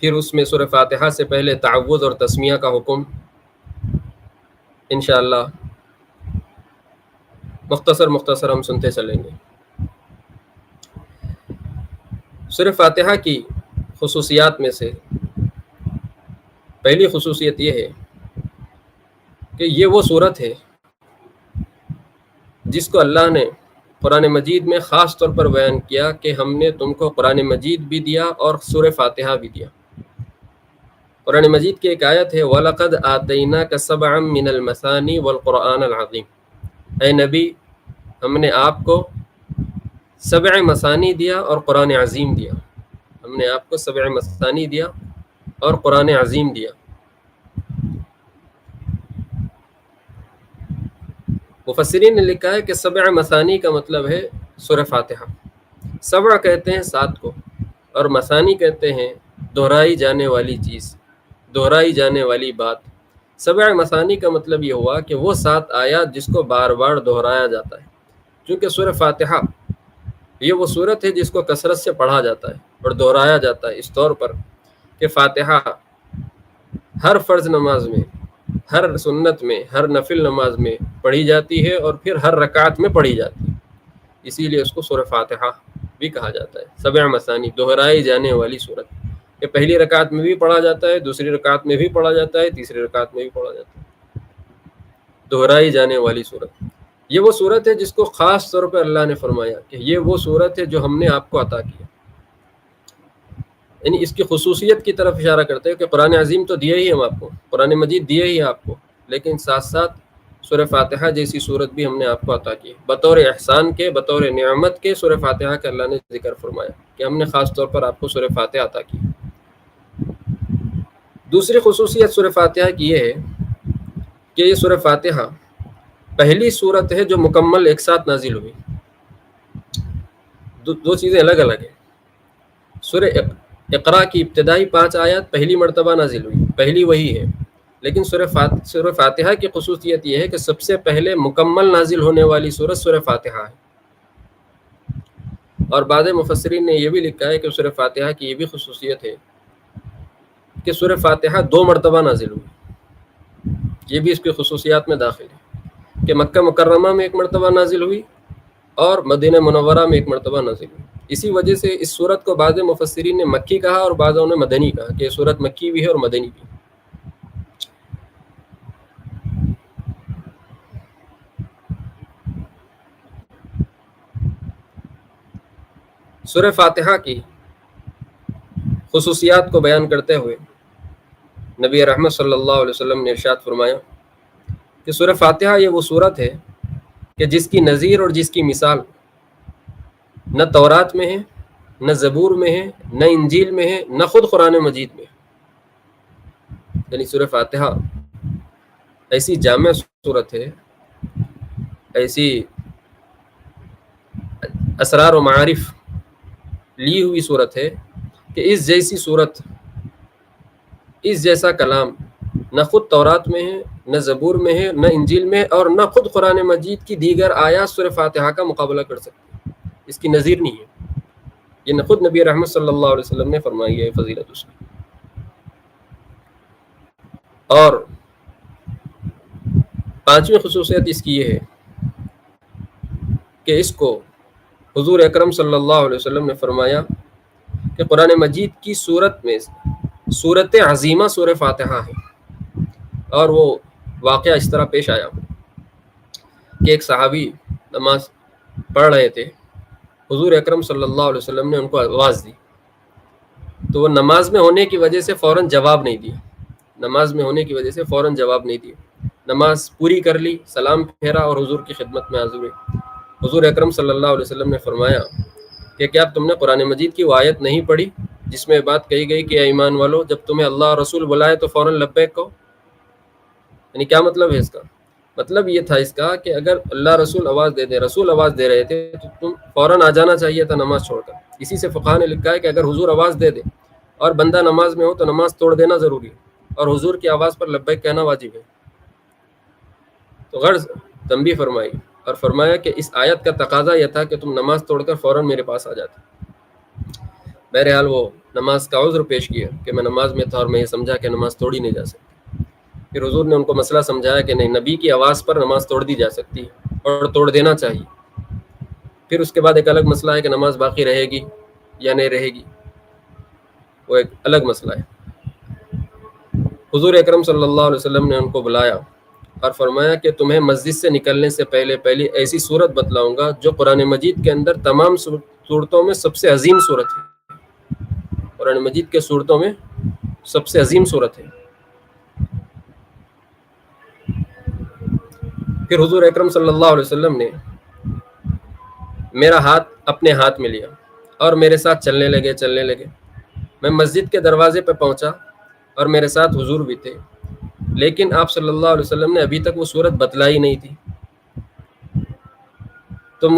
پھر اس میں سورہ فاتحہ سے پہلے تعوذ اور تسمیہ کا حکم انشاءاللہ مختصر ہم سنتے چلیں گے۔ سورہ فاتحہ کی خصوصیات میں سے پہلی خصوصیت یہ ہے کہ یہ وہ صورت ہے جس کو اللہ نے قرآن مجید میں خاص طور پر بیان کیا کہ ہم نے تم کو قرآن مجید بھی دیا اور سورہ فاتحہ بھی دیا۔ قرآن مجید کی ایک آیت ہے وَلَقَدْ آتَيْنَاكَ سَبْعًا مِّنَ الْمَثَانِي وَالْقُرْآنَ الْعَظِيمِ، اے نبی ہم نے آپ کو 7 مثانی دیا اور قرآن عظیم دیا۔ ہم نے آپ کو 7 مثانی دیا اور قرآن عظیم دیا۔ مفسرین نے لکھا ہے کہ 7 مثانی کا مطلب ہے سورہ فاتحہ۔ 7 کہتے ہیں 7 کو، اور مثانی کہتے ہیں دہرائی جانے والی چیز، دہرائی جانے والی بات۔ 7 مثانی کا مطلب یہ ہوا کہ وہ 7 آیات جس کو بار بار دہرایا جاتا ہے، چونکہ سورہ فاتحہ یہ وہ صورت ہے جس کو کثرت سے پڑھا جاتا ہے اور دہرایا جاتا ہے، اس طور پر کہ فاتحہ ہر فرض نماز میں، ہر سنت میں، ہر نفل نماز میں پڑھی جاتی ہے اور پھر ہر رکعت میں پڑھی جاتی ہے، اسی لیے اس کو سورہ فاتحہ بھی کہا جاتا ہے۔ 7 مثانی، دہرائی جانے والی صورت، کہ پہلی رکعت میں بھی پڑھا جاتا ہے، دوسری رکعت میں بھی پڑھا جاتا ہے، تیسری رکعت میں بھی پڑھا جاتا ہے، دہرائی جانے والی صورت۔ یہ وہ صورت ہے جس کو خاص طور پر اللہ نے فرمایا کہ یہ وہ صورت ہے جو ہم نے آپ کو عطا کیا، یعنی اس کی خصوصیت کی طرف اشارہ کرتے ہیں کہ قرآن عظیم تو دیا ہی ہم آپ کو، قرآن مجید دیا ہی آپ کو، لیکن ساتھ ساتھ سورہ فاتحہ جیسی صورت بھی ہم نے آپ کو عطا کی، بطور احسان کے، بطور نعمت کے سورہ فاتحہ کا اللہ نے ذکر فرمایا کہ ہم نے خاص طور پر آپ کو سورہ فاتحہ عطا کی۔ دوسری خصوصیت سورہ فاتحہ کی یہ ہے کہ یہ سورہ فاتحہ پہلی صورت ہے جو مکمل ایک ساتھ نازل ہوئی۔ دو چیزیں الگ الگ ہیں۔ سورہ اقرا کی ابتدائی 5 آیات پہلی مرتبہ نازل ہوئی، پہلی وہی ہے، لیکن سورہ فاتحہ کی خصوصیت یہ ہے کہ سب سے پہلے مکمل نازل ہونے والی سورت سورہ فاتحہ ہے۔ اور بعض مفسرین نے یہ بھی لکھا ہے کہ سورہ فاتحہ کی یہ بھی خصوصیت ہے کہ سورہ فاتحہ 2 مرتبہ نازل ہوئی، یہ بھی اس کی خصوصیات میں داخل ہے کہ مکہ مکرمہ میں 1 مرتبہ نازل ہوئی اور مدینہ منورہ میں 1 مرتبہ نازل ہوئی۔ اسی وجہ سے اس صورت کو بعض مفسرین نے مکی کہا اور بعضوں نے مدنی کہا کہ یہ صورت مکی بھی ہے اور مدنی بھی۔ سورہ فاتحہ کی خصوصیات کو بیان کرتے ہوئے نبی رحمت صلی اللہ علیہ وسلم نے ارشاد فرمایا کہ سورہ فاتحہ یہ وہ صورت ہے کہ جس کی نظیر اور جس کی مثال نہ تورات میں ہے، نہ زبور میں ہے، نہ انجیل میں ہے، نہ خود قرآن مجید میں ہے۔ یعنی سورہ فاتحہ ایسی جامع صورت ہے، ایسی اسرار و معارف لی ہوئی صورت ہے کہ اس جیسی صورت، اس جیسا کلام نہ خود تورات میں ہے، نہ زبور میں ہے، نہ انجیل میں ہے، اور نہ خود قرآن مجید کی دیگر آیات سورہ فاتحہ کا مقابلہ کر سکتی، اس کی نظیر نہیں ہے۔ یہ نہ خود نبی رحمت صلی اللہ علیہ وسلم نے فرمائی ہے فضیلت اس کی۔ اور 5ویں خصوصیت اس کی یہ ہے کہ اس کو حضور اکرم صلی اللہ علیہ وسلم نے فرمایا کہ قرآن مجید کی صورت میں صورت عظیمہ سورہ فاتحہ ہے۔ اور وہ واقعہ اس طرح پیش آیا کہ ایک صحابی نماز پڑھ رہے تھے، حضور اکرم صلی اللہ علیہ وسلم نے ان کو آواز دی، تو وہ نماز میں ہونے کی وجہ سے فوراً جواب نہیں دیا، نماز میں ہونے کی وجہ سے فوراً جواب نہیں دیا، نماز پوری کر لی، سلام پھیرا اور حضور کی خدمت میں حاضر ہوئے۔ حضور اکرم صلی اللہ علیہ وسلم نے فرمایا کہ کیا تم نے قرآن مجید کی وہ آیت نہیں پڑھی جس میں بات کہی گئی کہ اے ایمان والو جب تمہیں اللہ اور رسول بلائے تو فوراً لبیک کہو؟ یعنی کیا مطلب ہے اس کا؟ مطلب یہ تھا اس کا کہ اگر اللہ رسول آواز دے دے، رسول آواز دے رہے تھے تو تم فوراً آ جانا چاہیے تھا نماز چھوڑ کر۔ اسی سے فقہاء نے لکھا ہے کہ اگر حضور آواز دے دے اور بندہ نماز میں ہو تو نماز توڑ دینا ضروری ہے، اور حضور کی آواز پر لبیک کہنا واجب ہے۔ تو غرض تنبیہ فرمائی اور فرمایا کہ اس آیت کا تقاضا یہ تھا کہ تم نماز توڑ کر فوراً میرے پاس آ جاتے۔ بہرحال وہ نماز کا عذر پیش کیا کہ میں نماز میں تھا اور میں یہ سمجھا کہ نماز توڑی نہیں جا سکتی. پھر حضور نے ان کو مسئلہ سمجھایا کہ نہیں، نبی کی آواز پر نماز توڑ دی جا سکتی ہے اور توڑ دینا چاہیے. پھر اس کے بعد ایک الگ مسئلہ ہے کہ نماز باقی رہے گی یا نہیں رہے گی، وہ ایک الگ مسئلہ ہے. حضور اکرم صلی اللہ علیہ وسلم نے ان کو بلایا اور فرمایا کہ تمہیں مسجد سے نکلنے سے پہلی ایسی صورت بتلاؤں گا جو قرآن مجید کے اندر تمام صورتوں میں سب سے عظیم صورت ہے. قرآن مجید کے صورتوں میں سب سے عظیم صورت ہے. پھر حضور اکرم صلی اللہ علیہ وسلم نے میرا ہاتھ اپنے ہاتھ میں لیا اور میرے ساتھ چلنے لگے. میں مسجد کے دروازے پہ پہنچا اور میرے ساتھ حضور بھی تھے، لیکن آپ صلی اللہ علیہ وسلم نے ابھی تک وہ صورت بتلائی نہیں تھی. تو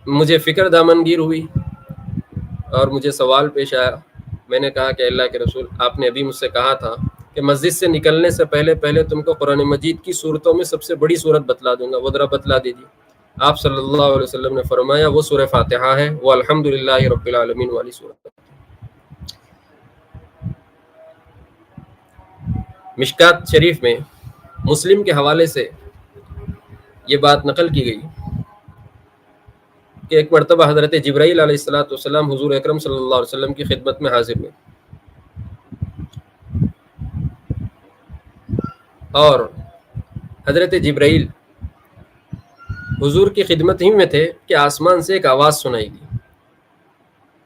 مجھے فکر دامنگیر ہوئی اور مجھے سوال پیش آیا. میں نے کہا کہ اللہ کے رسول، آپ نے ابھی مجھ سے کہا تھا کہ مسجد سے نکلنے سے پہلے تم کو قرآن مجید کی صورتوں میں سب سے بڑی صورت بتلا دوں گا، وہ ذرا بتلا دیجیے. آپ صلی اللہ علیہ وسلم نے فرمایا وہ سورہ فاتحہ ہے، وہ الحمدللہ رب العالمین والی صورت. مشکات شریف میں مسلم کے حوالے سے یہ بات نقل کی گئی کہ ایک مرتبہ حضرت جبرائیل علیہ الصلوۃ والسلام حضور اکرم صلی اللہ علیہ وسلم کی خدمت میں حاضر ہوئے اور حضرت جبرائیل حضور کی خدمت ہی میں تھے کہ آسمان سے ایک آواز سنائی دی.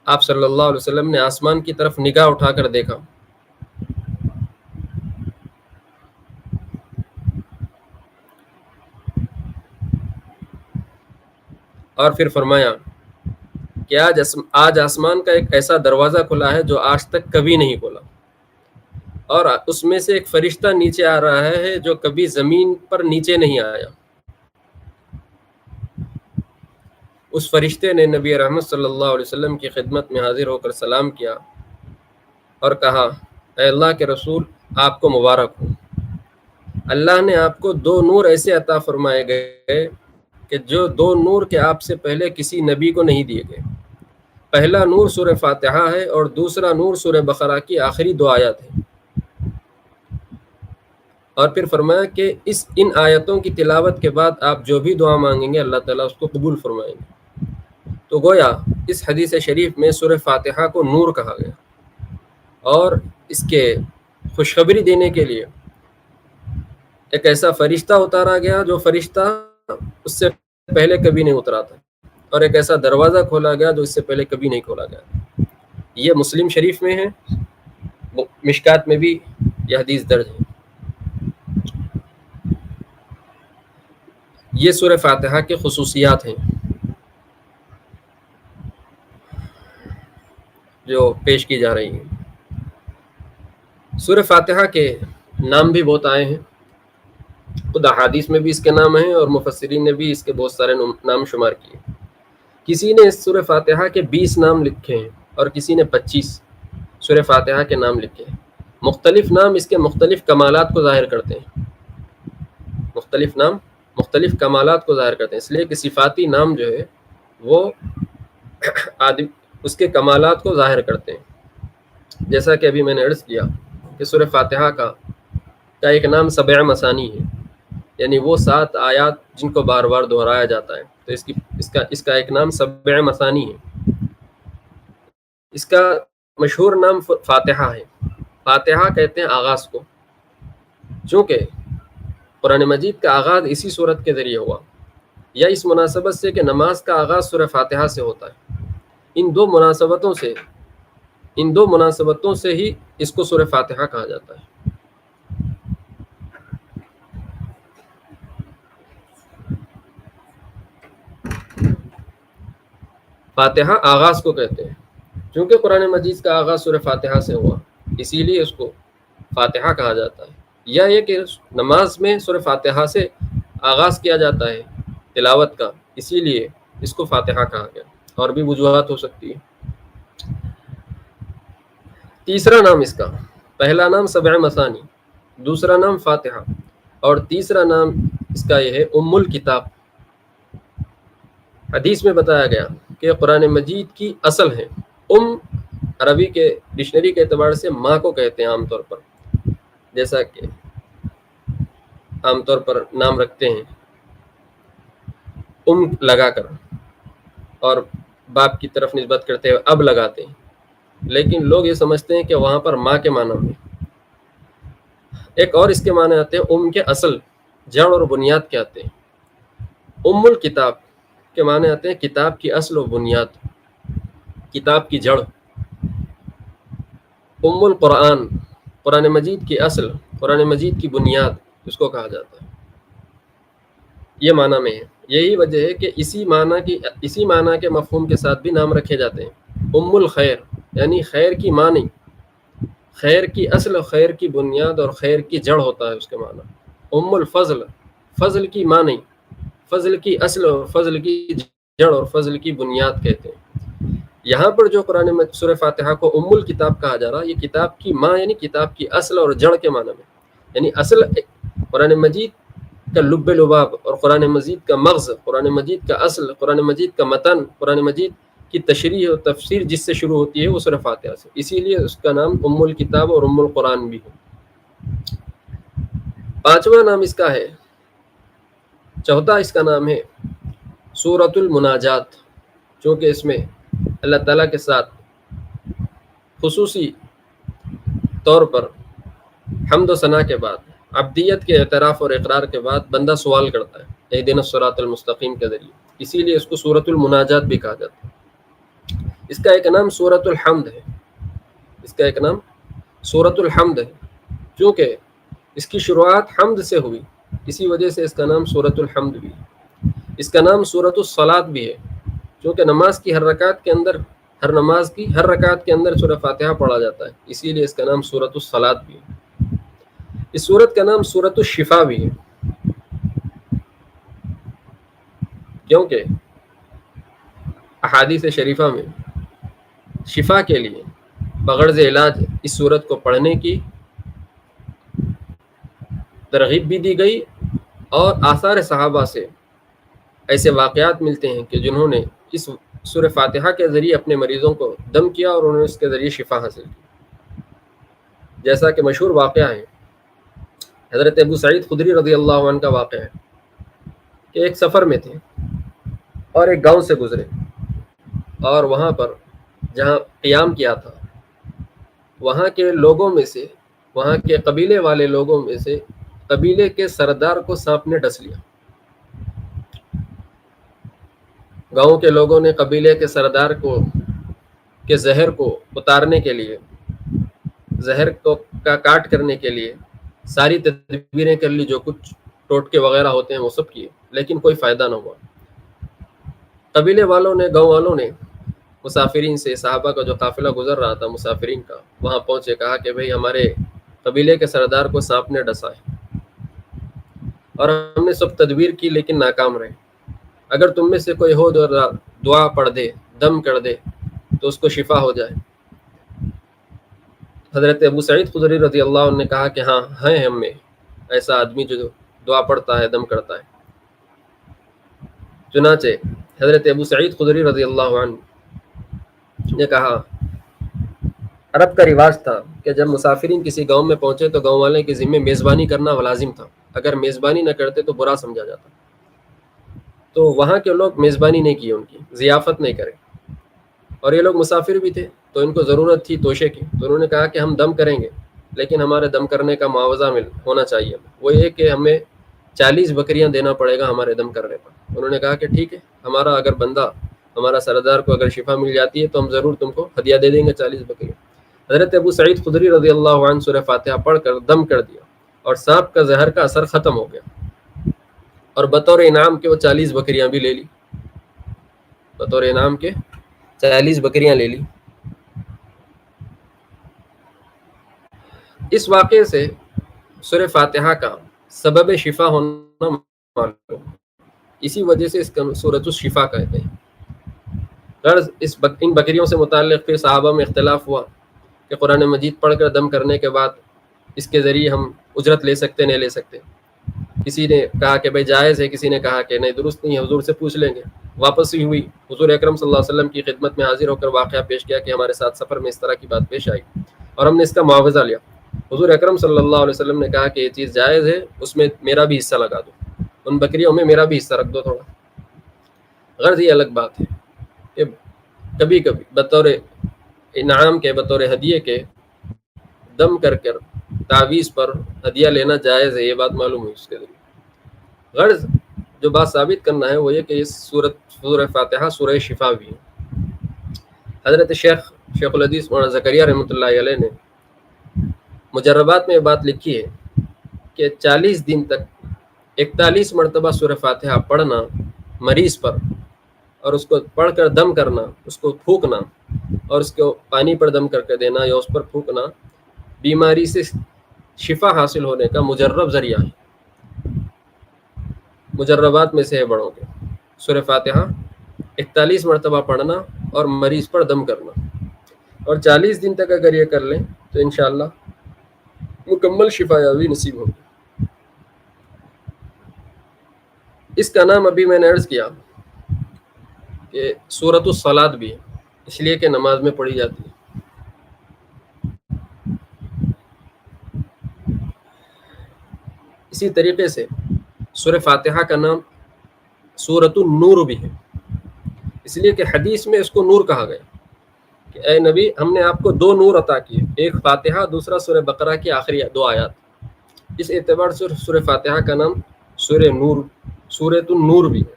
آپ صلی اللہ علیہ وسلم نے آسمان کی طرف نگاہ اٹھا کر دیکھا اور پھر فرمایا کہ آج آسمان کا ایک ایسا دروازہ کھلا ہے جو آج تک کبھی نہیں کھلا، اور اس میں سے ایک فرشتہ نیچے آ رہا ہے جو کبھی زمین پر نیچے نہیں آیا. اس فرشتے نے نبی رحمت صلی اللہ علیہ وسلم کی خدمت میں حاضر ہو کر سلام کیا اور کہا، اے اللہ کے رسول، آپ کو مبارک ہو. اللہ نے آپ کو 2 نور ایسے عطا فرمائے گئے کہ جو 2 نور کے آپ سے پہلے کسی نبی کو نہیں دیے گئے. پہلا نور سورہ فاتحہ ہے اور دوسرا نور سورہ بقرہ کی آخری 2 آیات ہیں. اور پھر فرمایا کہ ان آیتوں کی تلاوت کے بعد آپ جو بھی دعا مانگیں گے اللہ تعالیٰ اس کو قبول فرمائیں گے. تو گویا اس حدیث شریف میں سورہ فاتحہ کو نور کہا گیا، اور اس کے خوشخبری دینے کے لیے ایک ایسا فرشتہ اتارا گیا جو فرشتہ اس سے پہلے کبھی نہیں اترا تھا، اور ایک ایسا دروازہ کھولا گیا جو اس سے پہلے کبھی نہیں کھولا گیا. یہ مسلم شریف میں ہے، مشکات میں بھی یہ حدیث درج ہے. یہ سورہ فاتحہ کے خصوصیات ہیں جو پیش کی جا رہی ہیں. سورہ فاتحہ کے نام بھی بہت آئے ہیں، خود احادیث میں بھی اس کے نام ہیں اور مفسرین نے بھی اس کے بہت سارے نام شمار کیے. کسی نے اس سورہ فاتحہ کے 20 نام لکھے ہیں اور کسی نے 25 سورہ فاتحہ کے نام لکھے ہیں. مختلف نام اس کے مختلف کمالات کو ظاہر کرتے ہیں. مختلف نام مختلف کمالات کو ظاہر کرتے ہیں، اس لیے کہ صفاتی نام جو ہے وہ اس کے کمالات کو ظاہر کرتے ہیں. جیسا کہ ابھی میں نے عرض کیا کہ سورہ فاتحہ کا ایک نام 7 مثانی ہے، یعنی وہ 7 آیات جن کو بار بار دہرایا جاتا ہے، تو اس کا ایک نام 7 مثانی ہے. اس کا مشہور نام فاتحہ ہے. فاتحہ کہتے ہیں آغاز کو، چونکہ قرآن مجید کا آغاز اسی صورت کے ذریعے ہوا، یا اس مناسبت سے کہ نماز کا آغاز سورہ فاتحہ سے ہوتا ہے. ان دو مناسبتوں سے ہی اس کو سورہ فاتحہ کہا جاتا ہے. فاتحہ آغاز کو کہتے ہیں، چونکہ قرآن مجید کا آغاز سورہ فاتحہ سے ہوا اسی لیے اس کو فاتحہ کہا جاتا ہے. یا یہ کہ نماز میں سورہ فاتحہ سے آغاز کیا جاتا ہے تلاوت کا، اسی لیے اس کو فاتحہ کہا گیا. اور بھی وجوہات ہو سکتی ہے. تیسرا نام اس کا، پہلا نام 7 مثانی، دوسرا نام فاتحہ، اور تیسرا نام اس کا یہ ہے ام الکتاب. حدیث میں بتایا گیا کہ قرآن مجید کی اصل ہے، عربی کے ڈکشنری کے اعتبار سے ماں کو کہتے ہیں عام طور پر، جیسا کہ عام طور پر نام رکھتے ہیں لگا کر اور باپ کی طرف نسبت کرتے ہوئے اب لگاتے ہیں، لیکن لوگ یہ سمجھتے ہیں کہ وہاں پر ماں کے معنی میں ایک اور اس کے معنی آتے ہیں کے اصل، جڑ اور بنیاد کے آتے ہیں۔ الکتاب کے معنی آتے ہیں کتاب کی اصل و بنیاد، کتاب کی جڑ۔ القرآن، قرآن مجید کی اصل، قرآن مجید کی بنیاد اس کو کہا جاتا ہے۔ یہ معنی میں ہے، یہی وجہ ہے کہ اسی معنی کے مفہوم کے ساتھ بھی نام رکھے جاتے ہیں۔ الخیر یعنی خیر کی ماں نہیں، خیر کی اصل، خیر کی بنیاد اور خیر کی جڑ ہوتا ہے اس کے معنی۔ الفضل، فضل کی ماں نہیں، فضل کی اصل اور فضل کی جڑ اور فضل کی بنیاد کہتے ہیں۔ یہاں پر جو قرآن سورہ فاتحہ کو الکتاب کہا جا رہا، یہ کتاب کی ماں یعنی کتاب کی اصل اور جڑ کے معنی میں، یعنی اصل قرآن مجید کا لب لباب اور قرآن مجید کا مغز، قرآن مجید کا اصل، قرآن مجید کا متن، قرآن مجید کی تشریح اور تفسیر جس سے شروع ہوتی ہے وہ سورہ فاتحہ سے، اسی لیے اس کا نام الکتاب اور القرآن بھی ہے۔ پانچواں نام اس کا ہے، چوتھا اس کا نام ہے سورۃ المناجات، چونکہ اس میں اللہ تعالیٰ کے ساتھ خصوصی طور پر حمد و ثنا کے بعد، عبدیت کے اعتراف اور اقرار کے بعد بندہ سوال کرتا ہے اہدنا الصراط المستقیم کے ذریعے، اسی لیے اس کو سورۃ المناجات بھی کہا جاتا ہے۔ اس کا ایک نام سورۃ الحمد ہے، اس کا ایک نام سورۃ الحمد ہے، چونکہ اس کی شروعات حمد سے ہوئی، اسی وجہ سے اس کا نام سورۃ الحمد بھی ہے۔ اس کا نام سورۃ الصلاۃ بھی ہے، چونکہ نماز کی ہر رکعت کے اندر سورہ فاتحہ پڑھا جاتا ہے، اسی لیے اس کا نام سورۃ الصلاۃ بھی ہے۔ اس سورت کا نام سورۃ الشفا بھی ہے، کیونکہ احادیث شریفہ میں شفا کے لیے بغرض علاج اس سورت کو پڑھنے کی ترغیب بھی دی گئی، اور آثار صحابہ سے ایسے واقعات ملتے ہیں کہ جنہوں نے اس سورہ فاتحہ کے ذریعے اپنے مریضوں کو دم کیا اور انہوں نے اس کے ذریعے شفا حاصل کی۔ جیسا کہ مشہور واقعہ ہے حضرت ابو سعید خدری رضی اللہ عنہ کا واقعہ ہے کہ ایک سفر میں تھے اور ایک گاؤں سے گزرے، اور وہاں پر جہاں قیام کیا تھا وہاں کے لوگوں میں سے، وہاں کے قبیلے والے لوگوں میں سے قبیلے کے سردار کو سانپ نے ڈس لیا۔ گاؤں کے لوگوں نے قبیلے کے سردار کے زہر کو اتارنے کے لیے، زہر کا کاٹ کرنے کے لیے ساری تدبیریں کر لی، جو کچھ ٹوٹکے وغیرہ ہوتے ہیں وہ سب کیے، لیکن کوئی فائدہ نہ ہوا۔ قبیلے والوں نے، گاؤں والوں نے مسافرین سے، صحابہ کا جو قافلہ گزر رہا تھا مسافرین کا، وہاں پہنچے، کہا کہ بھئی ہمارے قبیلے کے سردار کو سانپ نے ڈسا ہے اور ہم نے سب تدبیر کی لیکن ناکام رہے، اگر تم میں سے کوئی ہو جو دعا پڑھ دے، دم کر دے تو اس کو شفا ہو جائے۔ حضرت ابو سعید خدری رضی اللہ عنہ نے کہا کہ ہاں ہے ہم میں ایسا آدمی جو دعا پڑھتا ہے، دم کرتا ہے۔ چنانچہ حضرت ابو سعید خدری رضی اللہ عنہ نے کہا، عرب کا رواج تھا کہ جب مسافرین کسی گاؤں میں پہنچے تو گاؤں والے کے ذمہ میزبانی کرنا لازم تھا، اگر میزبانی نہ کرتے تو برا سمجھا جاتا، تو وہاں کے لوگ میزبانی نہیں کی، ان کی ضیافت نہیں کرے، اور یہ لوگ مسافر بھی تھے تو ان کو ضرورت تھی توشے کی، تو انہوں نے کہا کہ ہم دم کریں گے لیکن ہمارے دم کرنے کا معاوضہ ہونا چاہیے، وہ یہ کہ ہمیں 40 بکریاں دینا پڑے گا ہمارے دم کرنے پر۔ انہوں نے کہا کہ ٹھیک ہے، ہمارا اگر بندہ، ہمارا سردار کو اگر شفا مل جاتی ہے تو ہم ضرور تم کو ہدیہ دے دیں گے 40 بکریاں۔ حضرت ابو سعید خدری رضی اللہ عنہ سورہ فاتحہ پڑھ کر دم کر دیا اور سانپ کا زہر کا اثر ختم ہو گیا، اور بطور انعام کے وہ 40 بکریاں بھی لے لی، بطور انعام کے 40 بکریاں لے لی۔ اس واقعے سے سورہ فاتحہ کا سبب شفا ہونا معلوم، اسی وجہ سے اس کا سورۃ الشفا کہتے ہیں۔ غرض ان بکریوں سے متعلق پھر صحابہ میں اختلاف ہوا کہ قرآن مجید پڑھ کر دم کرنے کے بعد اس کے ذریعے ہم اجرت لے سکتے نہیں لے سکتے۔ کسی نے کہا کہ بھائی جائز ہے، کسی نے کہا کہ نہیں درست نہیں ہے، حضور سے پوچھ لیں گے۔ واپس ہی ہوئی، حضور اکرم صلی اللہ علیہ وسلم کی خدمت میں حاضر ہو کر واقعہ پیش کیا کہ ہمارے ساتھ سفر میں اس طرح کی بات پیش آئی اور ہم نے اس کا معاوضہ لیا۔ حضور اکرم صلی اللہ علیہ وسلم نے کہا کہ یہ چیز جائز ہے، اس میں میرا بھی حصہ لگا دو، ان بکریوں میں میرا بھی حصہ رکھ دو تھوڑا۔ غرض یہ الگ بات ہے کہ کبھی کبھی بطور انعام کے، بطور ہدیے کے دم کر کر تعویذ پر ہدیہ لینا جائز ہے، یہ بات معلوم ہوئی اس کے ذریعے۔ غرض جو بات ثابت کرنا ہے وہ یہ کہ اس سورہ فاتحہ سورہ شفا بھی ہے۔ حضرت شیخ الحدیث مولانا زکریا رحمۃ اللہ علیہ نے مجربات میں یہ بات لکھی ہے کہ 40 دن تک 41 مرتبہ سورہ فاتحہ پڑھنا مریض پر، اور اس کو پڑھ کر دم کرنا، اس کو پھونکنا اور اس کو پانی پر دم کر کے دینا یا اس پر پھونکنا بیماری سے شفا حاصل ہونے کا مجرب ذریعہ ہے۔ مجربات میں سے ہے بڑوں کے سورہ فاتحہ 41 مرتبہ پڑھنا اور مریض پر دم کرنا، اور 40 دن تک اگر یہ کر لیں تو انشاءاللہ مکمل شفا یابی نصیب ہوگی۔ اس کا نام ابھی میں نے عرض کیا کہ سورۃ الصلاۃ بھی ہے، اس لیے کہ نماز میں پڑھی جاتی ہے۔ اسی طریقے سے سورہ فاتحہ کا نام سورۃ النور بھی ہے، اس لیے کہ حدیث میں اس کو نور کہا گیا کہ اے نبی ہم نے آپ کو 2 نور عطا کیے، ایک فاتحہ، دوسرا سورہ بقرہ کی آخری 2 آیات۔ اس اعتبار سے سورہ فاتحہ کا نام سورہ نور، سورۃ النور بھی ہے۔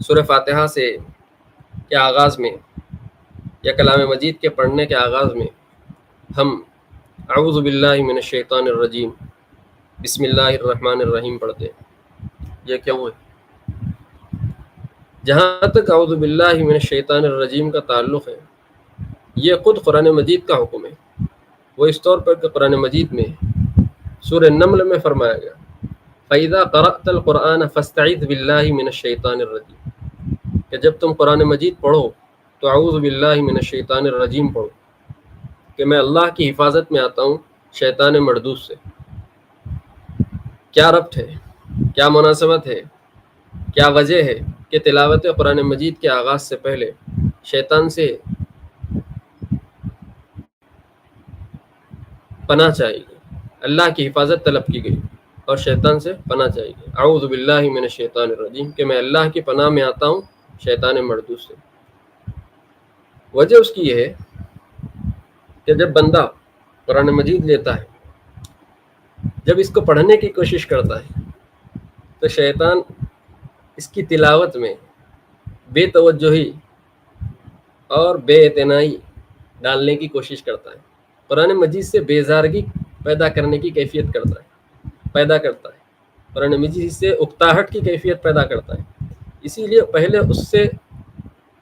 سورہ فاتحہ سے کے آغاز میں یا کلام مجید کے پڑھنے کے آغاز میں ہم اعوذ باللہ من الشیطان الرجیم بسم اللہ الرحمن الرحیم پڑھتے ہیں۔ یہ کیوں ہے؟ جہاں تک اعوذ باللہ من الشیطان الرجیم کا تعلق ہے، یہ خود قرآن مجید کا حکم ہے۔ وہ اس طور پر کہ قرآن مجید میں سورہ نمل میں فرمایا گیا فَإِذَا قَرَأْتَ الْقُرْآنَ فَاسْتَعِذْ بِاللَّهِ مِنَ الشَّيْطَانِ الرَّجِيمِ، کہ جب تم قرآن مجید پڑھو تو اعوذ باللہ من الشیطان الرجیم پڑھو، کہ میں اللہ کی حفاظت میں آتا ہوں شیطان مردود سے۔ کیا ربط ہے، کیا مناسبت ہے، کیا وجہ ہے کہ تلاوت قرآن مجید کے آغاز سے پہلے شیطان سے پناہ چاہیے گی، اللہ کی حفاظت طلب کی گئی اور شیطان سے پناہ چاہیے گی۔ اعوذ باللہ من الشیطان الرجیم، کہ میں اللہ کی پناہ میں آتا ہوں شیطان مردود سے۔ وجہ اس کی یہ ہے کہ جب بندہ قرآن مجید لیتا ہے، جب اس کو پڑھنے کی کوشش کرتا ہے تو شیطان اس کی تلاوت میں بے توجہی اور بے اعتنائی ڈالنے کی کوشش کرتا ہے، قرآن مجید سے بیزارگی پیدا کرنے کی کیفیت پیدا کرتا ہے، قرآن مجید سے اکتاہٹ کی کیفیت پیدا کرتا ہے۔ اسی لیے پہلے اس سے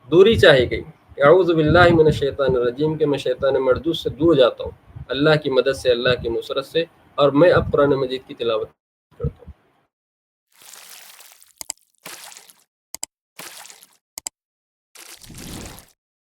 دوری چاہیے گئی کہ اعوذ باللہ من الشیطان الرجیم، کہ میں شیطان مردود سے دور جاتا ہوں اللہ کی مدد سے، اللہ کی نصرت سے، اور میں اب قرآن مجید کی تلاوت